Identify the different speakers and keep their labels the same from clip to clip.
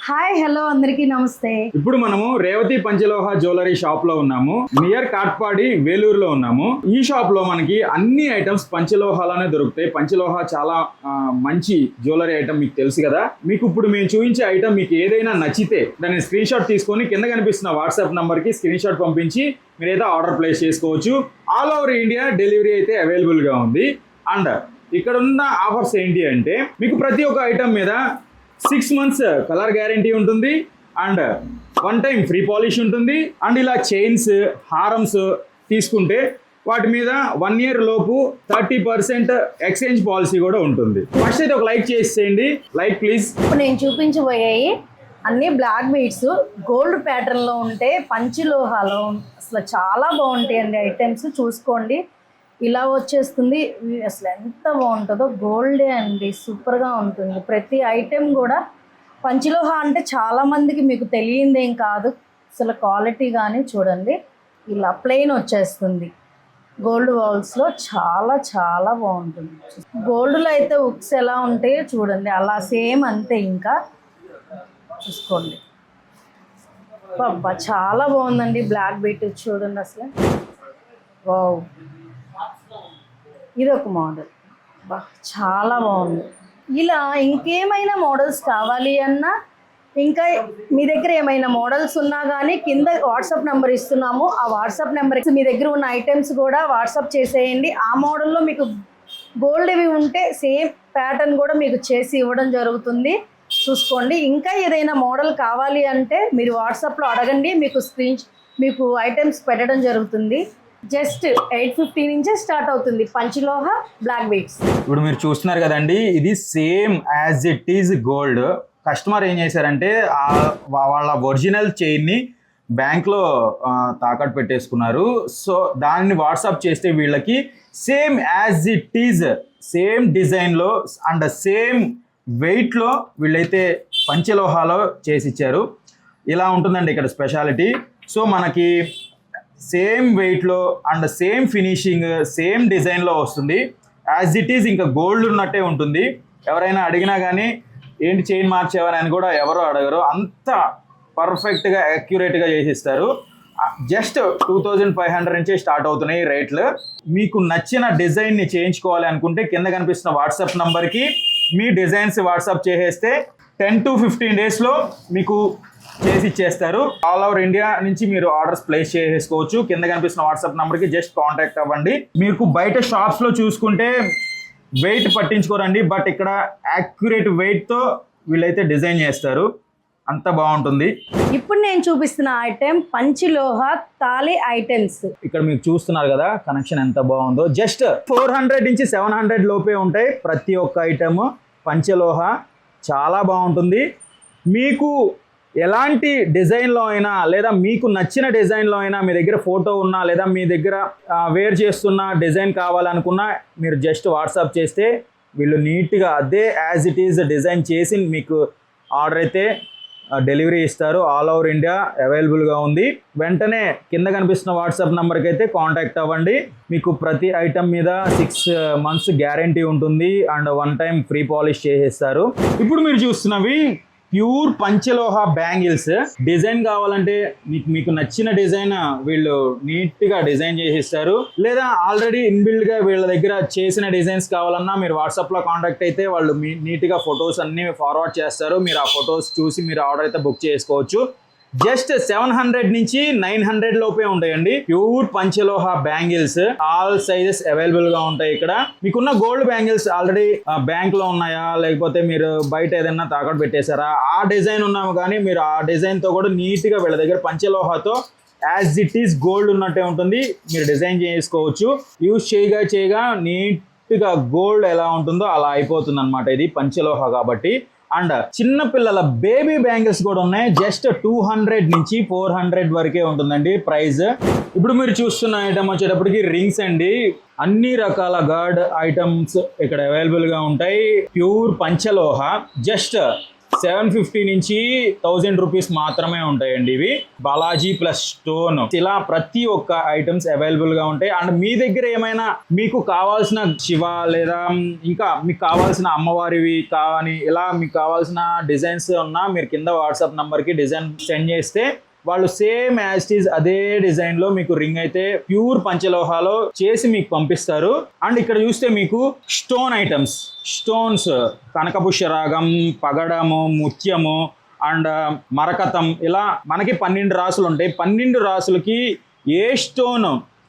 Speaker 1: Hi hello అందరికీ నమస్తే.
Speaker 2: ఇప్పుడు మనము రేవతి పంచలోహ జ్యువెలరీ షాప్ లో ఉన్నాము. నియర్ కాట్పాడి వేలూరులో ఉన్నాము. ఈ షాప్ లో మనకి అన్ని ఐటమ్స్ పంచలోహాలనే దొరుకుతాయి. పంచలోహ చాలా మంచి జ్యువెలరీ ఐటమ్, మీకు తెలుసు కదా. మీకు ఇప్పుడు మేము చూపించే ఐటమ్ మీకు ఏదైనా నచ్చితే దాన్ని స్క్రీన్ షాట్ తీసుకొని కింద కనిపిస్తున్న వాట్సాప్ నంబర్ కి స్క్రీన్ షాట్ పంపించి మీరైతే ఆర్డర్ ప్లేస్ చేసుకోవచ్చు. ఆల్ ఓవర్ ఇండియా డెలివరీ అయితే అవైలబుల్ గా ఉంది. అండ్ ఇక్కడ ఉన్న ఆఫర్స్ ఏంటి అంటే మీకు ప్రతి ఒక్క ఐటమ్ మీద 6 months కలర్ గ్యారంటీ ఉంటుంది అండ్ 1 time ఫ్రీ పాలిష్ ఉంటుంది. అండ్ ఇలా చైన్స్ హారమ్స్ తీసుకుంటే వాటి మీద 1 year లోపు 30% ఎక్స్చేంజ్ పాలసీ కూడా ఉంటుంది. ఫస్ట్ అయితే ఒక లైక్ చేసేయండి. Like please.
Speaker 1: ఇప్పుడు నేను చూపించబోయాయి అన్ని బ్లాక్ బీడ్స్ గోల్డ్ ప్యాటర్న్ లో ఉంటే పంచలోహాలో అసలు చాలా బాగుంటాయండి ఐటమ్స్. చూసుకోండి, ఇలా వచ్చేస్తుంది. అసలు ఎంత బాగుంటుందో, గోల్డే అండి, సూపర్గా ఉంటుంది. ప్రతి ఐటెం కూడా పంచలోహ అంటే చాలామందికి మీకు తెలియందేం కాదు. అసలు క్వాలిటీ కానీ చూడండి, ఇలా ప్లెయిన్ వచ్చేస్తుంది. గోల్డ్ వాల్స్లో చాలా చాలా బాగుంటుంది. గోల్డ్లో అయితే ఉక్స్ ఎలా ఉంటాయో చూడండి, అలా సేమ్ అంతే. ఇంకా చూసుకోండి, బాబా చాలా బాగుందండి. బ్లాక్ బీట్ చూడండి అసలు, వావ్. ఇది ఒక మోడల్, బా చాలా బాగుంది. ఇలా ఇంకేమైనా మోడల్స్ కావాలి అన్నా, ఇంకా మీ దగ్గర ఏమైనా మోడల్స్ ఉన్నా కానీ కింద వాట్సాప్ నెంబర్ ఇస్తున్నాము. ఆ వాట్సాప్ నెంబర్కి మీ దగ్గర ఉన్న ఐటమ్స్ కూడా వాట్సాప్ చేసేయండి. ఆ మోడల్లో మీకు గోల్డ్ ఇవి ఉంటే సేమ్ ప్యాటర్న్ కూడా మీకు చేసి ఇవ్వడం జరుగుతుంది. చూసుకోండి, ఇంకా ఏదైనా మోడల్ కావాలి అంటే మీరు వాట్సాప్లో అడగండి, మీకు ఐటమ్స్ పెట్టడం జరుగుతుంది. జస్ట్ 850 నుంచే స్టార్ట్ అవుతుంది పంచలోహ బ్లాక్ బీడ్స్.
Speaker 2: ఇప్పుడు మీరు చూస్తున్నారు కదండి, ఇది same as it is gold. Customer ఏం చేశారంటే వాళ్ళ ఒరిజినల్ చైన్ని బ్యాంక్లో తాకట్టు పెట్టేసుకున్నారు. సో దాన్ని వాట్సాప్ చేస్తే వీళ్ళకి same as it is same డిజైన్లో అండ్ సేమ్ వెయిట్లో వీళ్ళైతే పంచలోహాలో చేసి ఇచ్చారు. ఇలా ఉంటుందండి ఇక్కడ స్పెషాలిటీ. సో మనకి సేమ్ వెయిట్లో అండ్ సేమ్ ఫినిషింగ్ సేమ్ డిజైన్లో వస్తుంది. యాజ్ ఇట్ ఈజ్ ఇంకా గోల్డ్ ఉన్నట్టే ఉంటుంది. ఎవరైనా అడిగినా కానీ ఏంటి చైన్ మార్చేవని అని కూడా ఎవరు అడగరు. అంత పర్ఫెక్ట్గా యాక్యురేట్గా చేసిస్తారు. జస్ట్ 2500 నుంచే స్టార్ట్ అవుతున్నాయి రేట్లు. మీకు నచ్చిన డిజైన్ని చేయించుకోవాలి అనుకుంటే కింద కనిపిస్తున్న వాట్సాప్ నంబర్కి మీ డిజైన్స్ వాట్సాప్ చేసేస్తే 10 to 15 daysలో మీకు చేసి ఇచ్చేస్తారు. ఆల్ ఓవర్ ఇండియా నుంచి మీరు ఆర్డర్స్ ప్లేస్ చేసుకోవచ్చు. కింద కనిపిస్తున్న వాట్సాప్ నెంబర్కి జస్ట్ కాంటాక్ట్ అవ్వండి. మీకు బయట షాప్స్లో చూసుకుంటే వెయిట్ పట్టించుకోరండి, బట్ ఇక్కడ యాక్యురేట్ వెయిట్తో వీళ్ళైతే డిజైన్ చేస్తారు. అంత బాగుంటుంది.
Speaker 1: ఇప్పుడు నేను చూపిస్తున్న ఐటెం పంచలోహ తాళి ఐటమ్స్.
Speaker 2: ఇక్కడ మీకు చూస్తున్నారు కదా కనెక్షన్ ఎంత బాగుందో. జస్ట్ 400 నుంచి 700 లోపే ఉంటాయి ప్రతి ఒక్క ఐటమ్. పంచలోహ చాలా బాగుంటుంది. మీకు ఎలాంటి డిజైన్లో అయినా లేదా మీకు నచ్చిన డిజైన్లో అయినా మీ దగ్గర ఫోటో ఉన్నా లేదా మీ దగ్గర వేర్ చేస్తున్న డిజైన్ కావాలనుకున్నా మీరు జస్ట్ వాట్సాప్ చేస్తే వీళ్ళు నీట్గా అదే యాజ్ ఇట్ ఈజ్ డిజైన్ చేసి మీకు ఆర్డర్ అయితే డెలివరీ ఇస్తారు. ఆల్ ఓవర్ ఇండియా అవైలబుల్గా ఉంది. వెంటనే కింద కనిపిస్తున్న వాట్సాప్ నెంబర్కి అయితే కాంటాక్ట్ అవ్వండి. మీకు ప్రతి ఐటమ్ మీద 6 months గ్యారంటీ ఉంటుంది అండ్ 1 time ఫ్రీ పాలిష్ చేసేస్తారు. ఇప్పుడు మీరు చూస్తున్నవి ప్యూర్ పంచలోహ బ్యాంగిల్స్. డిజైన్ కావాలంటే మీకు నచ్చిన డిజైన్ వీళ్ళు నీట్గా డిజైన్ చేసిస్తారు. లేదా ఆల్రెడీ ఇన్బిల్డ్ గా వీళ్ళ దగ్గర చేసిన డిజైన్స్ కావాలన్నా మీరు వాట్సాప్లో కాంటాక్ట్ అయితే వాళ్ళు నీట్గా ఫొటోస్ అన్ని ఫార్వర్డ్ చేస్తారు. మీరు ఆ ఫొటోస్ చూసి మీరు ఆర్డర్ అయితే బుక్ చేసుకోవచ్చు. జస్ట్ 700 నుంచి 900 లోపే ఉంటాయండి pure panchaloha bangles. All sizes available గా ఉంటాయి. ఇక్కడ మీకున్న గోల్డ్ బ్యాంగిల్స్ ఆల్రెడీ బ్యాంక్ లో ఉన్నాయా లేకపోతే మీరు బయట ఏదైనా తాకట్టు పెట్టేశారా, ఆ డిజైన్ ఉన్నాము కానీ మీరు ఆ డిజైన్ తో కూడా నీట్ గా వీళ్ళ దగ్గర పంచలోహతో యాజ్ ఇట్ ఈస్ గోల్డ్ ఉన్నట్టే ఉంటుంది. మీరు డిజైన్ చేసుకోవచ్చు. యూజ్ చేయగా నీట్ గా గోల్డ్ ఎలా ఉంటుందో అలా అయిపోతుంది అనమాట. ఇది పంచలోహ కాబట్టి. అండ్ చిన్న పిల్లల బేబీ బ్యాంగిల్స్ కూడా ఉన్నాయి. జస్ట్ 200 నుంచి 400 వరకే ఉంటుందండి ప్రైస్. ఇప్పుడు మీరు చూస్తున్న ఐటమ్ వచ్చేటప్పటికి రింగ్స్ అండి. అన్ని రకాల గార్డ్ ఐటమ్స్ ఇక్కడ అవైలబుల్ గా ఉంటాయి. ప్యూర్ పంచలోహ జస్ట్ 750 నుంచి 1000 రూపీస్ మాత్రమే ఉంటాయండి ఇవి. బాలాజీ ప్లస్ స్టోన్ ఇలా ప్రతి ఒక్క ఐటమ్స్ అవైలబుల్ గా ఉంటాయి. అండ్ మీ దగ్గర ఏమైనా మీకు కావాల్సిన శివ లేదా ఇంకా మీకు కావాల్సిన అమ్మవారివి కానీ ఇలా మీకు కావాల్సిన డిజైన్స్ ఉన్నా మీరు కింద వాట్సాప్ నంబర్ కి డిజైన్ సెండ్ చేస్తే వాళ్ళు సేమ్ యాజ్ ఇట్ ఈజ్ అదే డిజైన్ లో మీకు రింగ్ అయితే ప్యూర్ పంచలోహాలో చేసి మీకు పంపిస్తారు. అండ్ ఇక్కడ చూస్తే మీకు స్టోన్ ఐటమ్స్, స్టోన్స్, కనకపుష్యరాగం, పగడము, ముత్యము అండ్ మరకతం ఇలా మనకి 12 రాసులు ఉంటాయి. 12 రాసులకి ఏ స్టోన్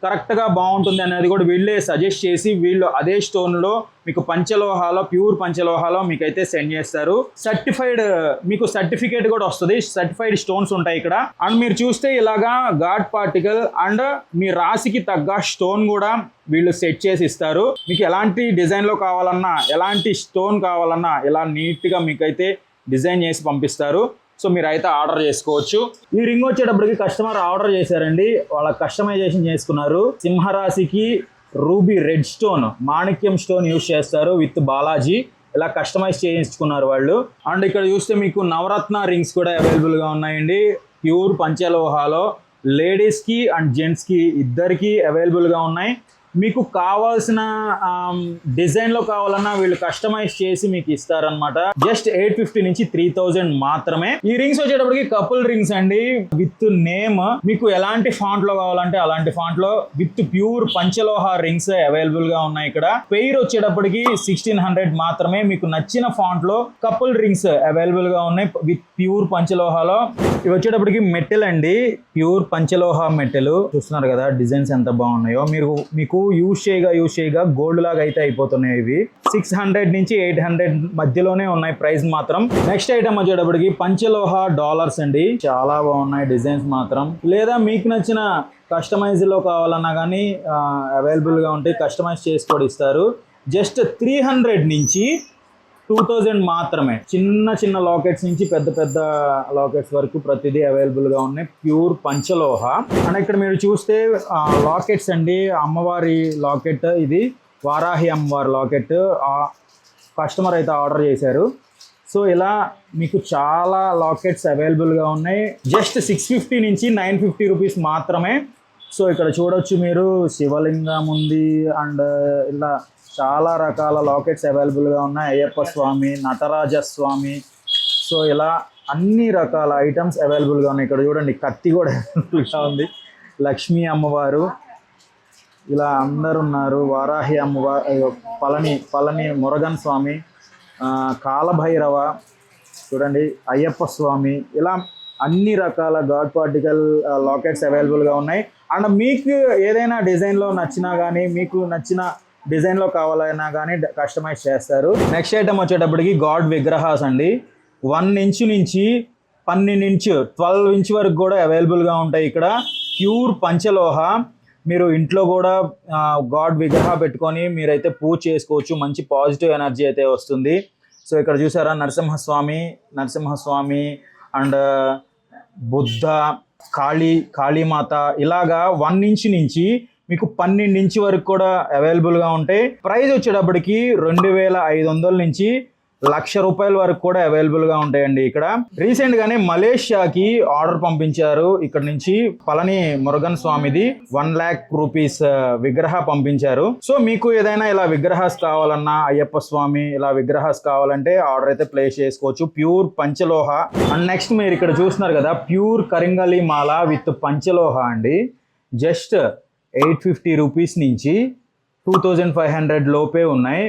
Speaker 2: కరెక్ట్గా బాగుంటుంది అనేది కూడా వీళ్ళే సజెస్ట్ చేసి వీళ్ళు అదే స్టోన్లో మీకు పంచలోహాలో ప్యూర్ పంచలోహాలో మీకైతే సెండ్ చేస్తారు. సర్టిఫైడ్ మీకు సర్టిఫికేట్ కూడా వస్తుంది. సర్టిఫైడ్ స్టోన్స్ ఉంటాయి ఇక్కడ. అండ్ మీరు చూస్తే ఇలాగా గాడ్ పార్టికల్ అండ్ మీ రాశికి తగ్గ స్టోన్ కూడా వీళ్ళు సెట్ చేసి ఇస్తారు. మీకు ఎలాంటి డిజైన్లో కావాలన్నా ఎలాంటి స్టోన్ కావాలన్నా ఇలా నీట్గా మీకైతే డిజైన్ చేసి పంపిస్తారు. సో మీరు అయితే ఆర్డర్ చేసుకోవచ్చు. ఈ రింగ్ వచ్చేటప్పటికి కస్టమర్ ఆర్డర్ చేశారండి, వాళ్ళ కస్టమైజేషన్ చేసుకున్నారు. సింహరాశికి రూబీ రెడ్ స్టోన్, మాణిక్యం స్టోన్ యూజ్ చేస్తారు విత్ బాలాజీ. ఇలా కస్టమైజ్ చేయించుకున్నారు వాళ్ళు. అండ్ ఇక్కడ చూస్తే మీకు నవరత్న రింగ్స్ కూడా అవైలబుల్గా ఉన్నాయండి ప్యూర్ పంచలోహాలో. లేడీస్కి అండ్ జెంట్స్కి ఇద్దరికి అవైలబుల్గా ఉన్నాయి. మీకు కావాల్సిన డిజైన్లో కావాలన్నా వీళ్ళు కస్టమైజ్ చేసి మీకు ఇస్తారనమాట. జస్ట్ 850 నుంచి 3000 మాత్రమే. ఈ రింగ్స్ వచ్చేటప్పటికి కపుల్ రింగ్స్ అండి విత్ నేమ్. మీకు ఎలాంటి ఫాంట్ లో కావాలంటే అలాంటి ఫాంట్ లో విత్ ప్యూర్ పంచలోహ రింగ్స్ అవైలబుల్ గా ఉన్నాయి ఇక్కడ. పెయిర్ వచ్చేటప్పటికి 1600 మాత్రమే. మీకు నచ్చిన ఫాంట్ లో కపుల్ రింగ్స్ అవైలబుల్ గా ఉన్నాయి విత్ ప్యూర్ పంచలోహలో. ఇవి వచ్చేటప్పటికి మెటల్ అండి, ప్యూర్ పంచలోహ మెటల్. చూస్తున్నారు కదా డిజైన్స్ ఎంత బాగున్నాయో. మీకు యూజ్ చేయగా గోల్డ్ లాగా అయితే అయిపోతున్నాయి ఇవి. 600 నుంచి 800 మధ్యలోనే ఉన్నాయి ప్రైస్ మాత్రం. నెక్స్ట్ ఐటమ్ వచ్చేటప్పటికి పంచలోహ డాలర్స్ అండి, చాలా బాగున్నాయి డిజైన్స్ మాత్రం. లేదా మీకు నచ్చిన కస్టమైజ్ లో కావాలన్నా కానీ అవైలబుల్ గా ఉంటాయి, కస్టమైజ్ చేసి కూడా ఇస్తారు. జస్ట్ 300 నుంచి 2000 మాత్రమే. చిన్న చిన్న లాకెట్స్ నుంచి పెద్ద పెద్ద లాకెట్స్ వరకు ప్రతిదీ అవైలబుల్ గా ఉన్నాయి ప్యూర్ పంచలోహ. అండ్ ఇక్కడ మీరు చూస్తే లాకెట్స్ అండి, అమ్మవారి లాకెట్, ఇది వారాహి అమ్మవారి లాకెట్. కస్టమర్ అయితే ఆర్డర్ చేశారు. సో ఇలా మీకు చాలా లాకెట్స్ అవైలబుల్గా ఉన్నాయి. జస్ట్ 650 నుంచి 950 రూపీస్ మాత్రమే. సో ఇక్కడ చూడొచ్చు మీరు శివలింగం ఉంది అండ్ ఇలా చాలా రకాల లాకెట్స్ అవైలబుల్గా ఉన్నాయి. అయ్యప్ప స్వామి, నటరాజ స్వామి, సో ఇలా అన్ని రకాల ఐటమ్స్ అవైలబుల్గా ఉన్నాయి. ఇక్కడ చూడండి కత్తి కూడా అవైలబుల్గా ఉంది. లక్ష్మీ అమ్మవారు ఇలా అందరు ఉన్నారు. వారాహి అమ్మవారు, పళని మురగన్ స్వామి, కాలభైరవ చూడండి, అయ్యప్ప స్వామి, ఇలా అన్ని రకాల గాడ్ పార్టికల్ లాకెట్స్ అవైలబుల్గా ఉన్నాయి. అండ్ మీకు ఏదైనా డిజైన్లో నచ్చినా కానీ మీకు నచ్చిన డిజైన్లో కావాలన్నా కానీ కస్టమైజ్ చేస్తారు. నెక్స్ట్ ఐటమ్ వచ్చేటప్పటికి గాడ్ విగ్రహాస్ అండి. 1 ఇంచ్ నుంచి 12 ఇంచ్ 12 ఇంచ్ వరకు కూడా అవైలబుల్గా ఉంటాయి ఇక్కడ. ప్యూర్ పంచలోహ. మీరు ఇంట్లో కూడా గాడ్ విగ్రహ పెట్టుకొని మీరైతే పూజ చేసుకోవచ్చు. మంచి పాజిటివ్ ఎనర్జీ అయితే వస్తుంది. సో ఇక్కడ చూసారా నరసింహస్వామి అండ్ బుద్ధ, కాళీమాత ఇలాగా 1 ఇంచ్ నుంచి మీకు 12 ఇంచ్ వరకు కూడా అవైలబుల్గా ఉంటాయి. ప్రైస్ వచ్చేటప్పటికి 2500 నుంచి 1,00,000 రూపాయల వరకు కూడా అవైలబుల్గా ఉంటాయండి ఇక్కడ. రీసెంట్గానే మలేషియాకి ఆర్డర్ పంపించారు. ఇక్కడ నుంచి పళని మురుగన్ స్వామిది 1 lakh రూపీస్ విగ్రహ పంపించారు. సో మీకు ఏదైనా ఇలా విగ్రహాస్ కావాలన్నా, అయ్యప్ప స్వామి ఇలా విగ్రహాస్ కావాలంటే ఆర్డర్ అయితే ప్లేస్ చేసుకోవచ్చు. ప్యూర్ పంచలోహ. అండ్ నెక్స్ట్ మీరు ఇక్కడ చూస్తున్నారు కదా ప్యూర్ కరింగలి మాల విత్ పంచలోహ అండి. జస్ట్ 850 రూపీస్ నుంచి 2500 లోపే ఉన్నాయి.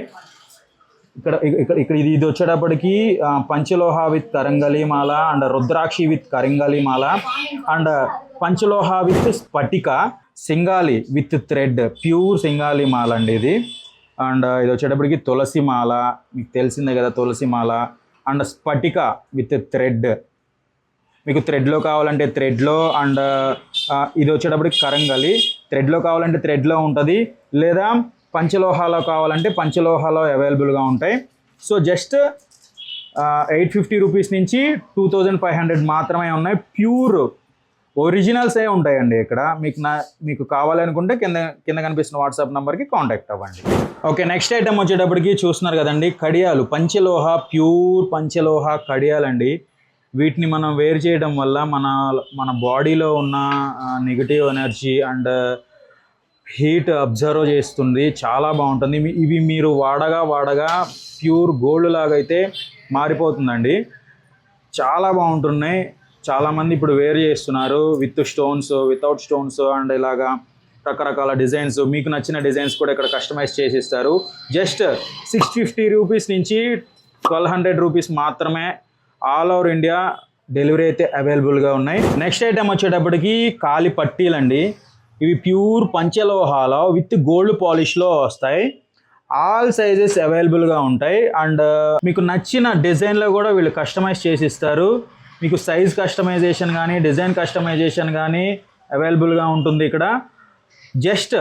Speaker 2: ఇక్కడ ఇది వచ్చేటప్పటికి పంచలోహ విత్ కరింగలి మాల అండ్ రుద్రాక్షి విత్ కరింగలి మాల అండ్ పంచలోహ విత్ స్ఫటిక, సింగాలి విత్ థ్రెడ్, ప్యూర్ సింగాలి మాల అండి ఇది. అండ్ ఇది వచ్చేటప్పటికి తులసి మాల, మీకు తెలిసిందే కదా తులసి మాల అండ్ స్ఫటిక విత్ థ్రెడ్. మీకు థ్రెడ్లో కావాలంటే థ్రెడ్లో అండ్ ఇది వచ్చేటప్పటికి కరంగలి. థ్రెడ్లో కావాలంటే థ్రెడ్లో ఉంటుంది, లేదా పంచలోహాలో కావాలంటే పంచలోహాలో అవైలబుల్గా ఉంటాయి. సో జస్ట్ 850 రూపీస్ నుంచి 2500 మాత్రమే ఉన్నాయి. ప్యూర్ ఒరిజినల్సే ఉంటాయండి ఇక్కడ. మీకు కావాలనుకుంటే కింద కనిపిస్తున్న వాట్సాప్ నెంబర్కి కాంటాక్ట్ అవ్వండి. ఓకే, నెక్స్ట్ ఐటమ్ వచ్చేటప్పటికి చూస్తున్నారు కదండి, కడియాలు, పంచలోహ, ప్యూర్ పంచలోహ కడియాలండి. వీటిని మనం వేర్ చేయడం వల్ల మన బాడీలో ఉన్న negative energy and heat observe చేస్తుంది. చాలా బాగుంటుంది. ఇవి మీరు వాడగా ప్యూర్ గోల్డ్ లాగా అయితే మారిపోతుందండి. చాలా బాగుంటున్నాయి. చాలామంది ఇప్పుడు వేర్ చేస్తున్నారు with stones, without stones and ఇలాగా రకరకాల డిజైన్స్. మీకు నచ్చిన డిజైన్స్ కూడా ఇక్కడ కస్టమైజ్ చేసి ఇస్తారు. జస్ట్ 650 రూపీస్ నుంచి 1200 రూపీస్ మాత్రమే ఆల్ ఓవర్ ఇండియా డెలివరీ అయితే అవైలబుల్గా ఉన్నాయి. నెక్స్ట్ ఐటమ్ వచ్చేటప్పటికి కాలి పట్టీలండి. ఇవి ప్యూర్ పంచలోహాలో విత్ గోల్డ్ పాలిష్లో వస్తాయి. ఆల్ సైజెస్ అవైలబుల్గా ఉంటాయి. అండ్ మీకు నచ్చిన డిజైన్లో కూడా వీళ్ళు కస్టమైజ్ చేసి ఇస్తారు. మీకు సైజ్ కస్టమైజేషన్ కానీ డిజైన్ కస్టమైజేషన్ కానీ అవైలబుల్గా ఉంటుంది ఇక్కడ. జస్ట్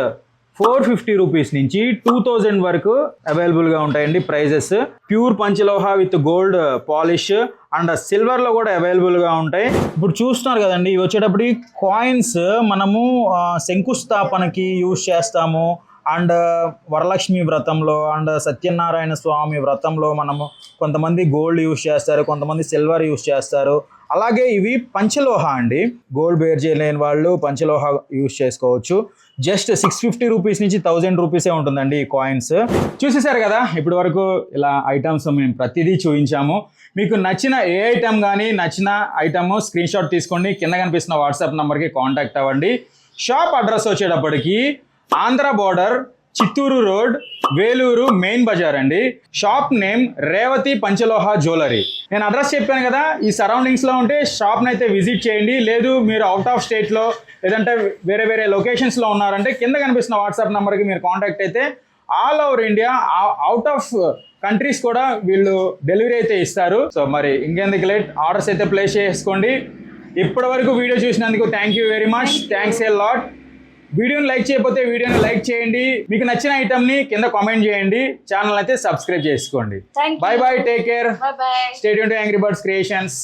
Speaker 2: 450 రూపీస్ నుంచి 2000 వరకు అవైలబుల్గా ఉంటాయండి prices. Pure panchaloha with gold polish and సిల్వర్లో కూడా అవైలబుల్గా ఉంటాయి. ఇప్పుడు చూస్తున్నారు కదండి, ఇవి వచ్చేటప్పటికి కాయిన్స్ మనము శంకుస్థాపనకి యూజ్ చేస్తాము. అండ్ వరలక్ష్మి వ్రతంలో అండ్ సత్యనారాయణ స్వామి వ్రతంలో మనము కొంతమంది గోల్డ్ యూజ్ చేస్తారు, కొంతమంది సిల్వర్ యూజ్ చేస్తారు. అలాగే ఇవి పంచలోహ అండి. గోల్డ్ బేర్ చేయలేని వాళ్ళు పంచలోహ యూజ్ చేసుకోవచ్చు. జస్ట్ 650 రూపీస్ నుంచి 1000 రూపీసే ఉంటుందండి ఈ కాయిన్స్. చూసేసారు కదా, ఇప్పటి వరకు ఇలా ఐటమ్స్ మేము ప్రతిదీ చూపించాము. మీకు నచ్చిన ఏ ఐటమ్ కానీ నచ్చిన ఐటమ్ స్క్రీన్ షాట్ తీసుకోండి, కింద కనిపిస్తున్న వాట్సాప్ నెంబర్కి కాంటాక్ట్ అవ్వండి. షాప్ అడ్రస్ వచ్చేటప్పటికి Andhra border, Chittoor road, Vellore main బజార్ అండి. Shop name Revathi panchaloha jewellery. నేను అడ్రస్ చెప్పాను కదా, ఈ సరౌండింగ్స్లో ఉంటే షాప్ని అయితే విజిట్ చేయండి. లేదు మీరు అవుట్ ఆఫ్ స్టేట్లో లేదంటే వేరే లొకేషన్స్లో ఉన్నారంటే కింద కనిపిస్తున్న వాట్సాప్ నెంబర్కి మీరు కాంటాక్ట్ అయితే all over India, out of countries కూడా వీళ్ళు డెలివరీ అయితే ఇస్తారు. సో మరి ఇంకెందుకు లేట్, ఆర్డర్స్ అయితే ప్లేస్ చేసుకోండి. ఇప్పటి వరకు వీడియో చూసినందుకు thank you very much. Thanks a lot. వీడియోని లైక్ చేయకపోతే వీడియోని లైక్ చేయండి. మీకు నచ్చిన ఐటమ్ని కింద కామెంట్ చేయండి. ఛానల్ అయితే సబ్స్క్రైబ్ చేసుకోండి. By by, take care, stay tuned to angry birds creations.